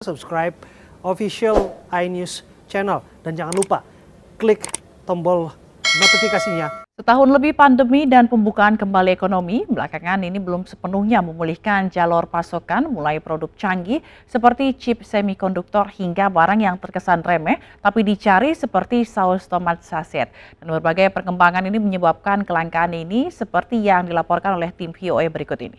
subscribe official iNews channel. Dan jangan lupa klik tombol notifikasinya. Setahun lebih pandemi dan pembukaan kembali ekonomi, belakangan ini belum sepenuhnya memulihkan jalur pasokan mulai produk canggih seperti chip semikonduktor hingga barang yang terkesan remeh tapi dicari seperti saus tomat saset. Dan berbagai perkembangan ini menyebabkan kelangkaan ini seperti yang dilaporkan oleh tim VOA berikut ini.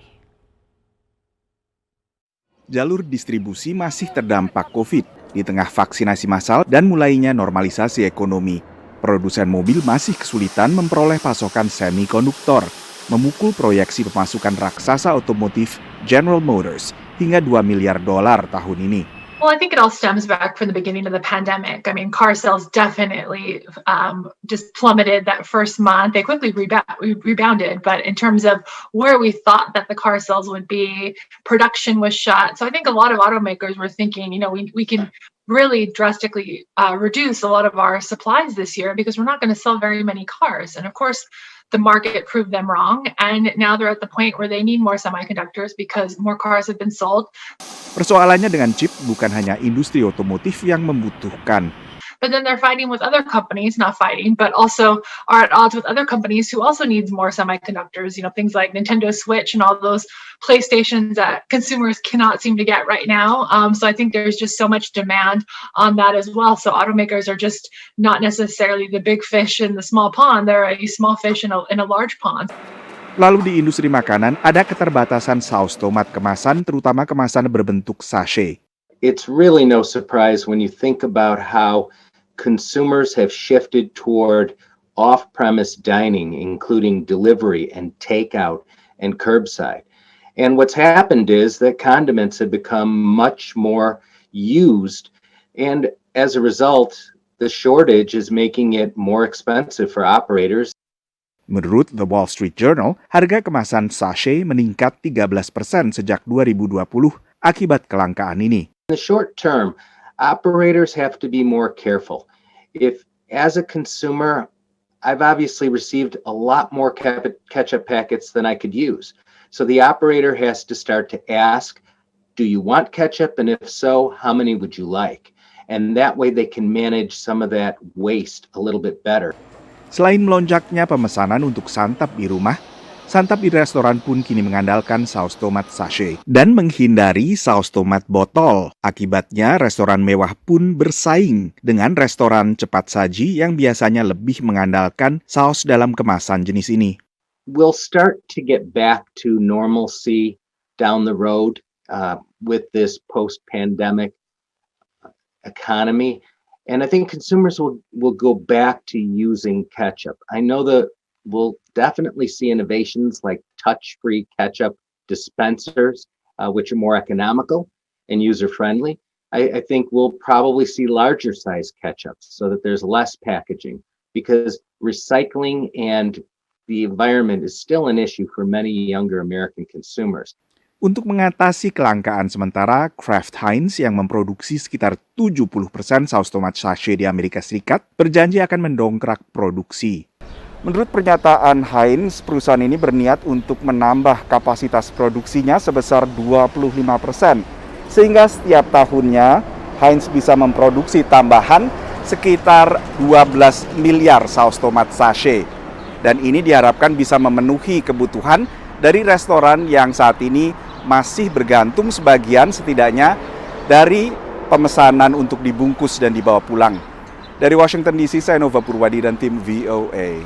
Jalur distribusi masih terdampak COVID di tengah vaksinasi massal dan mulainya normalisasi ekonomi. Produsen mobil masih kesulitan memperoleh pasokan semikonduktor, memukul proyeksi pemasukan raksasa otomotif General Motors hingga $2 miliar tahun ini. Well, I think it all stems back from the beginning of the pandemic. I mean, car sales definitely just plummeted that first month. They quickly rebounded, but in terms of where we thought that the car sales would be, production was shut. So I think a lot of automakers were thinking, we can really drastically reduce a lot of our supplies this year because we're not going to sell very many cars. And of course, the market proved them wrong. And now they're at the point where they need more semiconductors because more cars have been sold. Persoalannya dengan chip bukan hanya industri otomotif yang membutuhkan. But then they're fighting with other companies, not fighting, but also are at odds with other companies who also needs more semiconductors, things like Nintendo Switch and all those PlayStations that consumers cannot seem to get right now. So I think there's just so much demand on that as well. So automakers are just not necessarily the big fish in the small pond. They're a small fish in a large pond. Lalu di industri makanan ada keterbatasan saus tomat kemasan, terutama kemasan berbentuk sachet. It's really no surprise when you think about how consumers have shifted toward off-premise dining, including delivery and takeout and curbside. And what's happened is that condiments have become much more used, and as a result, the shortage is making it more expensive for operators. Menurut The Wall Street Journal, harga kemasan sachet meningkat 13% sejak 2020 akibat kelangkaan ini. In the short term, operators have to be more careful. If, as a consumer, I've obviously received a lot more ketchup packets than I could use. So the operator has to start to ask, do you want ketchup? And if so, how many would you like? And that way they can manage some of that waste a little bit better. Selain melonjaknya pemesanan untuk santap di rumah, santap di restoran pun kini mengandalkan saus tomat sachet dan menghindari saus tomat botol. Akibatnya, restoran mewah pun bersaing dengan restoran cepat saji yang biasanya lebih mengandalkan saus dalam kemasan jenis ini. We'll start to get back to normalcy down the road with this post-pandemic economy. And I think consumers will go back to using ketchup. I know that we'll definitely see innovations like touch-free ketchup dispensers, which are more economical and user-friendly. I think we'll probably see larger size ketchups so that there's less packaging, because recycling and the environment is still an issue for many younger American consumers. Untuk mengatasi kelangkaan sementara, Kraft Heinz yang memproduksi sekitar 70% saus tomat sachet di Amerika Serikat berjanji akan mendongkrak produksi. Menurut pernyataan Heinz, perusahaan ini berniat untuk menambah kapasitas produksinya sebesar 25%. Sehingga setiap tahunnya, Heinz bisa memproduksi tambahan sekitar 12 miliar saus tomat sachet. Dan ini diharapkan bisa memenuhi kebutuhan dari restoran yang saat ini masih bergantung sebagian setidaknya dari pemesanan untuk dibungkus dan dibawa pulang. Dari Washington DC, saya Nova Purwadi dan tim VOA.